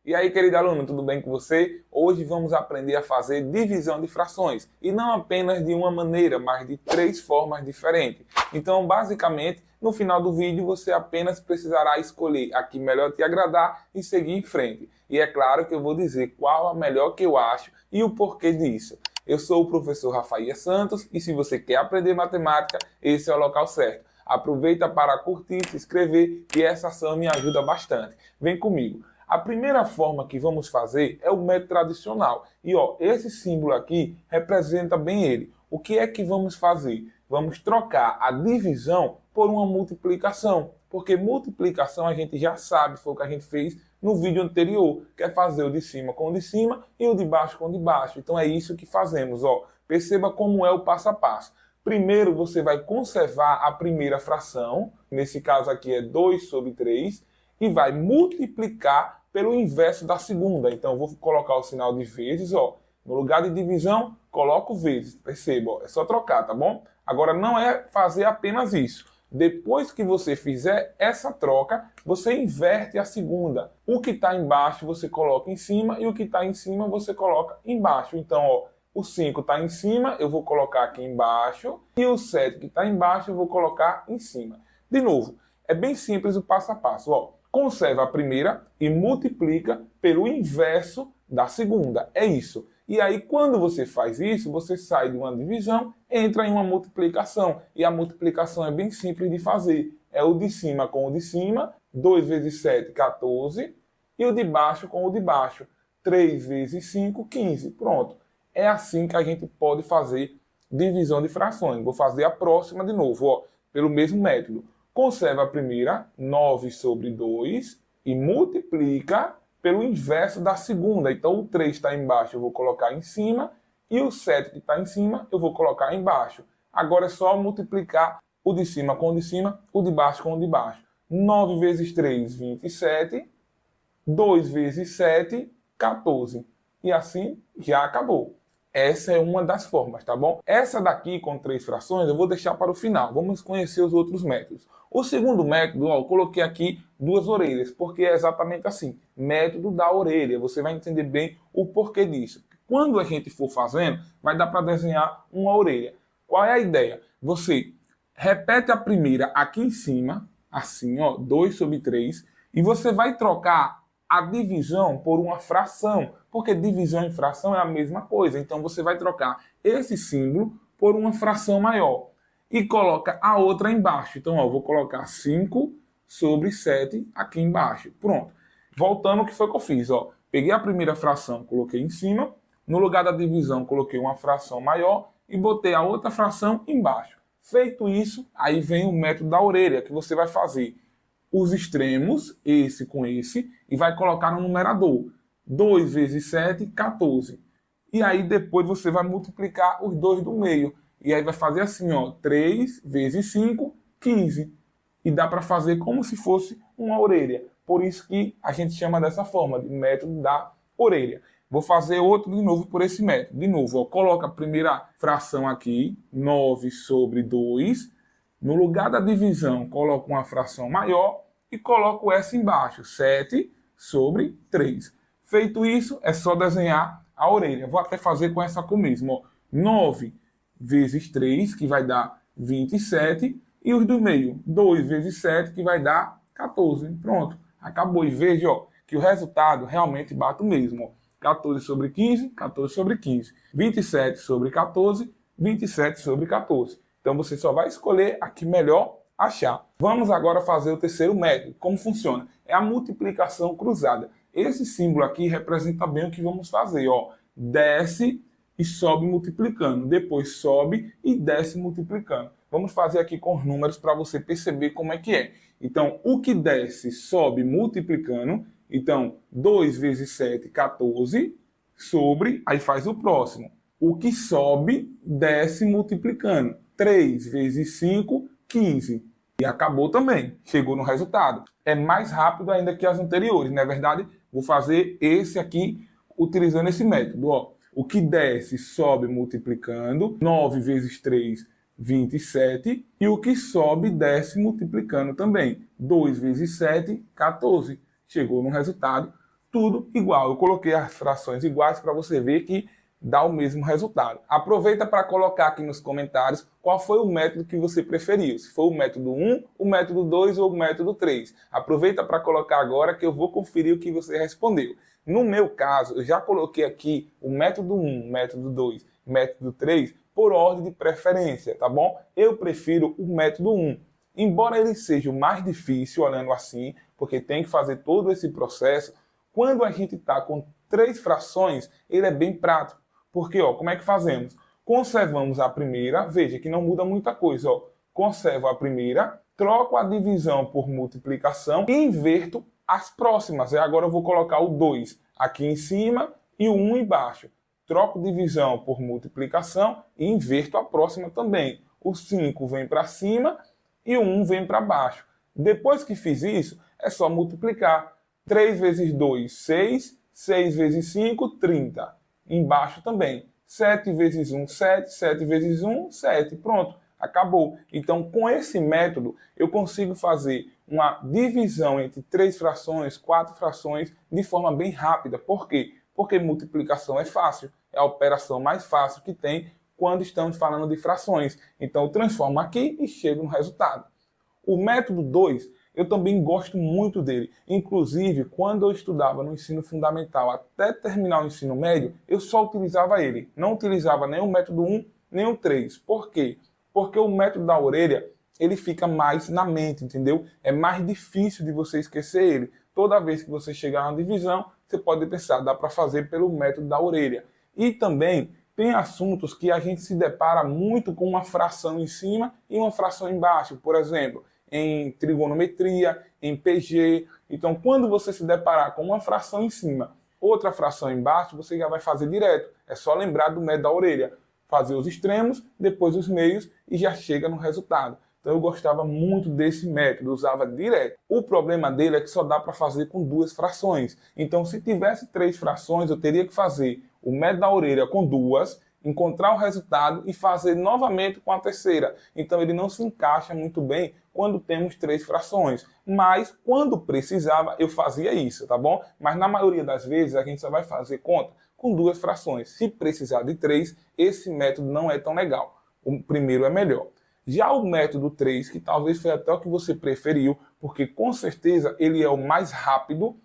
E aí, querido aluno, tudo bem com você? Hoje vamos aprender a fazer divisão de frações. E não apenas de uma maneira, mas de 3 formas diferentes. Então, basicamente, no final do vídeo, você apenas precisará escolher a que melhor te agradar e seguir em frente. E é claro que eu vou dizer qual a melhor que eu acho e o porquê disso. Eu sou o professor Rafael Santos e se você quer aprender matemática, esse é o local certo. Aproveita para curtir, se inscrever, que essa ação me ajuda bastante. Vem comigo. A primeira forma que vamos fazer é o método tradicional. E esse símbolo aqui representa bem ele. O que é que vamos fazer? Vamos trocar a divisão por uma multiplicação. Porque multiplicação a gente já sabe, foi o que a gente fez no vídeo anterior, que é fazer o de cima com o de cima e o de baixo com o de baixo. Então é isso que fazemos. Perceba como é o passo a passo. Primeiro você vai conservar a primeira fração, nesse caso aqui é 2 sobre 3, e vai multiplicar pelo inverso da segunda. Então eu vou colocar o sinal de vezes, no lugar de divisão, coloco vezes. Perceba, é só trocar, tá bom? Agora não é fazer apenas isso. Depois que você fizer essa troca, você inverte a segunda. O que está embaixo você coloca em cima e o que está em cima você coloca embaixo. Então, o 5 está em cima, eu vou colocar aqui embaixo. E o 7 que está embaixo, eu vou colocar em cima. De novo, é bem simples o passo a passo. Conserva a primeira e multiplica pelo inverso da segunda. É isso. E aí, quando você faz isso, você sai de uma divisão, entra em uma multiplicação. E a multiplicação é bem simples de fazer. É o de cima com o de cima, 2 vezes 7, 14. E o de baixo com o de baixo, 3 vezes 5, 15. Pronto. É assim que a gente pode fazer divisão de frações. Vou fazer a próxima de novo, pelo mesmo método. Conserva a primeira, 9 sobre 2, e multiplica pelo inverso da segunda. Então, o 3 está embaixo, eu vou colocar em cima, e o 7 que está em cima, eu vou colocar embaixo. Agora é só multiplicar o de cima com o de cima, o de baixo com o de baixo. 9 vezes 3, 27. 2 vezes 7, 14. E assim já acabou. Essa é uma das formas, tá bom? Essa daqui com 3 frações eu vou deixar para o final. Vamos conhecer os outros métodos. O segundo método, eu coloquei aqui 2 orelhas, porque é exatamente assim. Método da orelha. Você vai entender bem o porquê disso. Quando a gente for fazendo, vai dar para desenhar uma orelha. Qual é a ideia? Você repete a primeira aqui em cima, assim, 2 sobre 3, e você vai trocar a divisão por uma fração, porque divisão e fração é a mesma coisa. Então você vai trocar esse símbolo por uma fração maior e coloca a outra embaixo. Então, eu vou colocar 5 sobre 7 aqui embaixo. Pronto. Voltando ao que foi que eu fiz, peguei a primeira fração, coloquei em cima, no lugar da divisão coloquei uma fração maior e botei a outra fração embaixo. Feito isso, aí vem o método da orelha, que você vai fazer os extremos, esse com esse, e vai colocar no numerador. 2 vezes 7, 14. E aí depois você vai multiplicar os dois do meio. E aí vai fazer assim, 3 vezes 5, 15. E dá para fazer como se fosse uma orelha. Por isso que a gente chama dessa forma, de método da orelha. Vou fazer outro de novo por esse método. De novo, coloca a primeira fração aqui, 9 sobre 2. No lugar da divisão, coloco uma fração maior e coloco essa embaixo, 7 sobre 3. Feito isso, é só desenhar a orelha. Vou até fazer com essa aqui mesmo. 9 vezes 3, que vai dar 27. E os do meio, 2 vezes 7, que vai dar 14. Pronto, acabou. E veja que o resultado realmente bate o mesmo. 14 sobre 15, 14 sobre 15. 27 sobre 14, 27 sobre 14. Então você só vai escolher a que melhor achar. Vamos agora fazer o terceiro método. Como funciona? É a multiplicação cruzada. Esse símbolo aqui representa bem o que vamos fazer. Desce e sobe multiplicando. Depois sobe e desce multiplicando. Vamos fazer aqui com os números para você perceber como é que é. Então, o que desce sobe multiplicando. Então, 2 vezes 7, 14, sobre, aí faz o próximo. O que sobe, desce multiplicando. 3 vezes 5, 15. E acabou também. Chegou no resultado. É mais rápido ainda que as anteriores, não é verdade? Vou fazer esse aqui utilizando esse método. O que desce, sobe multiplicando. 9 vezes 3, 27. E o que sobe, desce multiplicando também. 2 vezes 7, 14. Chegou no resultado tudo igual. Eu coloquei as frações iguais para você ver que dá o mesmo resultado. Aproveita para colocar aqui nos comentários qual foi o método que você preferiu. Se foi o método 1, o método 2 ou o método 3. Aproveita para colocar agora que eu vou conferir o que você respondeu. No meu caso, eu já coloquei aqui o método 1, método 2, método 3 por ordem de preferência, tá bom? Eu prefiro o método 1. Embora ele seja o mais difícil, olhando assim, porque tem que fazer todo esse processo, quando a gente está com 3 frações, ele é bem prático. Porque, ó, como é que fazemos? Conservamos a primeira, veja que não muda muita coisa, ó. Conservo a primeira, troco a divisão por multiplicação e inverto as próximas. Agora eu vou colocar o 2 aqui em cima e o 1 embaixo. Troco divisão por multiplicação e inverto a próxima também. O 5 vem para cima e o 1 vem para baixo. Depois que fiz isso, é só multiplicar. 3 vezes 2, 6. 6 vezes 5, 30. Embaixo também. 7 vezes 1, 7. 7 vezes 1, 7. Pronto, acabou. Então, com esse método, eu consigo fazer uma divisão entre 3 frações, 4 frações, de forma bem rápida. Por quê? Porque multiplicação é fácil. É a operação mais fácil que tem quando estamos falando de frações. Então, eu transformo aqui e chego no resultado. O método 2, eu também gosto muito dele. Inclusive, quando eu estudava no ensino fundamental até terminar o ensino médio, eu só utilizava ele. Não utilizava nem o método 1, nem o 3. Por quê? Porque o método da orelha, ele fica mais na mente, entendeu? É mais difícil de você esquecer ele. Toda vez que você chegar na divisão, você pode pensar, dá para fazer pelo método da orelha. E também tem assuntos que a gente se depara muito com uma fração em cima e uma fração embaixo. Por exemplo, em trigonometria, em PG. Então, quando você se deparar com uma fração em cima, outra fração embaixo, você já vai fazer direto. É só lembrar do método da orelha. Fazer os extremos, depois os meios e já chega no resultado. Então, eu gostava muito desse método, usava direto. O problema dele é que só dá para fazer com 2 frações. Então, se tivesse 3 frações, eu teria que fazer o método da orelha com 2, encontrar o resultado e fazer novamente com a terceira. Então, ele não se encaixa muito bem quando temos 3 frações. Mas, quando precisava, eu fazia isso, tá bom? Mas, na maioria das vezes, a gente só vai fazer conta com 2 frações. Se precisar de 3, esse método não é tão legal. O primeiro é melhor. Já o método 3, que talvez foi até o que você preferiu, porque com certeza ele é o mais rápido,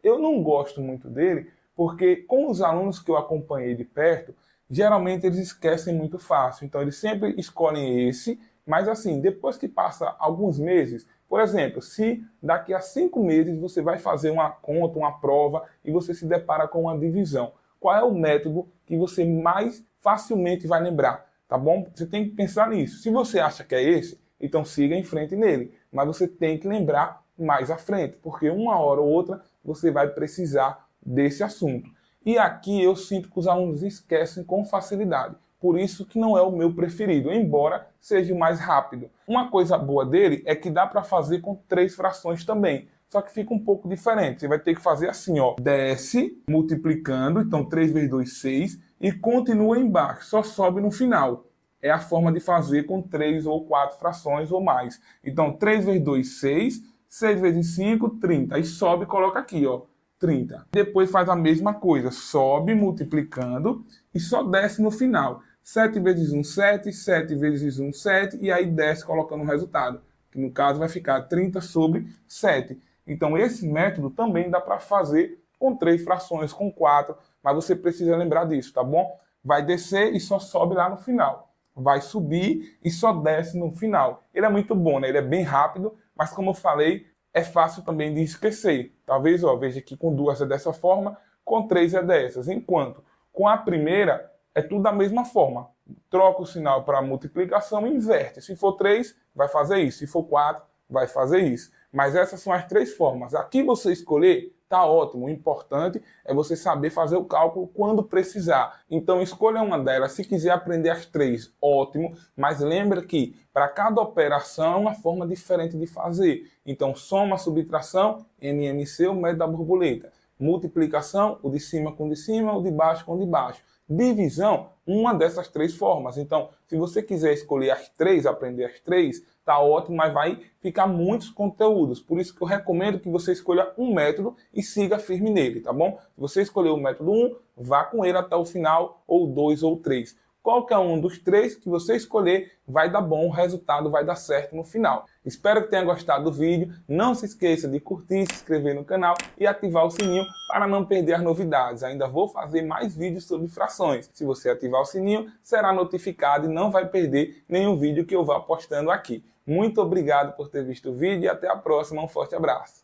eu não gosto muito dele, porque com os alunos que eu acompanhei de perto, geralmente eles esquecem muito fácil. Então eles sempre escolhem esse, mas assim, depois que passa alguns meses, por exemplo, se daqui a 5 meses você vai fazer uma conta, uma prova, e você se depara com uma divisão, qual é o método que você mais facilmente vai lembrar? Tá bom? Você tem que pensar nisso. Se você acha que é esse, então siga em frente nele. Mas você tem que lembrar mais à frente, porque uma hora ou outra você vai precisar desse assunto. E aqui eu sinto que os alunos esquecem com facilidade. Por isso que não é o meu preferido, embora seja o mais rápido. Uma coisa boa dele é que dá para fazer com 3 frações também. Só que fica um pouco diferente. Você vai ter que fazer assim, ó. Desce, multiplicando, então 3 vezes 2, 6. E continua embaixo, só sobe no final. É a forma de fazer com 3 ou 4 frações ou mais. Então, 3 vezes 2, 6. 6 vezes 5, 30. Aí sobe e coloca aqui, ó, 30. Depois faz a mesma coisa. Sobe multiplicando e só desce no final. 7 vezes 1, 7. 7 vezes 1, 7. E aí desce colocando o resultado. Que no caso vai ficar 30 sobre 7. Então, esse método também dá para fazer com 3 frações, com 4. Mas você precisa lembrar disso, tá bom? Vai descer e só sobe lá no final. Vai subir e só desce no final. Ele é muito bom, né? Ele é bem rápido, mas como eu falei, é fácil também de esquecer. Talvez, ó, veja que com 2 é dessa forma, com 3 é dessas. Enquanto com a primeira é tudo da mesma forma. Troca o sinal para multiplicação e inverte. Se for 3, vai fazer isso. Se for 4, vai fazer isso. Mas essas são as 3 formas. Aqui você escolher, tá ótimo. O importante é você saber fazer o cálculo quando precisar. Então escolha uma delas. Se quiser aprender as 3, ótimo. Mas lembra que para cada operação é uma forma diferente de fazer. Então soma, subtração, MMC, o método da borboleta. Multiplicação, o de cima com o de cima, o de baixo com o de baixo. divisão, uma dessas 3 formas. Então, se você quiser escolher as 3, aprender as 3, tá ótimo, mas vai ficar muitos conteúdos. Por isso que eu recomendo que você escolha um método e siga firme nele, tá bom? Se você escolher o método 1, vá com ele até o final, ou 2 ou 3. Qualquer um dos 3 que você escolher vai dar bom, o resultado vai dar certo no final. Espero que tenha gostado do vídeo. Não se esqueça de curtir, se inscrever no canal e ativar o sininho para não perder as novidades. Ainda vou fazer mais vídeos sobre frações. Se você ativar o sininho, será notificado e não vai perder nenhum vídeo que eu vá postando aqui. Muito obrigado por ter visto o vídeo e até a próxima. Um forte abraço.